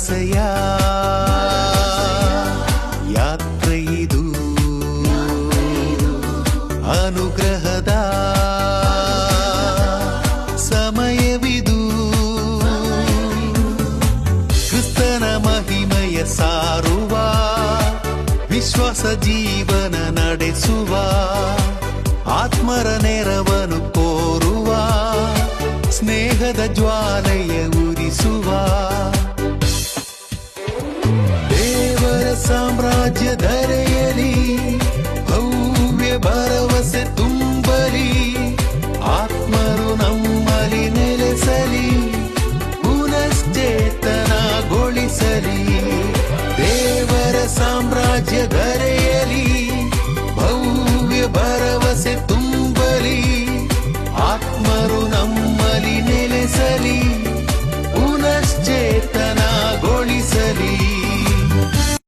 ಭರವಸೆಯ ಯಾತ್ರೆಯಿದು, ಅನುಗ್ರಹದ ಸಮಯವಿದು. ಕ್ರಿಸ್ತನ ಮಹಿಮೆಯ ಸಾರುವ, ವಿಶ್ವಾಸ ಜೀವನ ನಡೆಸುವ, ಆತ್ಮರ ನೆರವನ್ನು ಕೋರುವ, ಸ್ನೇಹದ ಜ್ವಾಲೆಯ ಉರಿಸುವ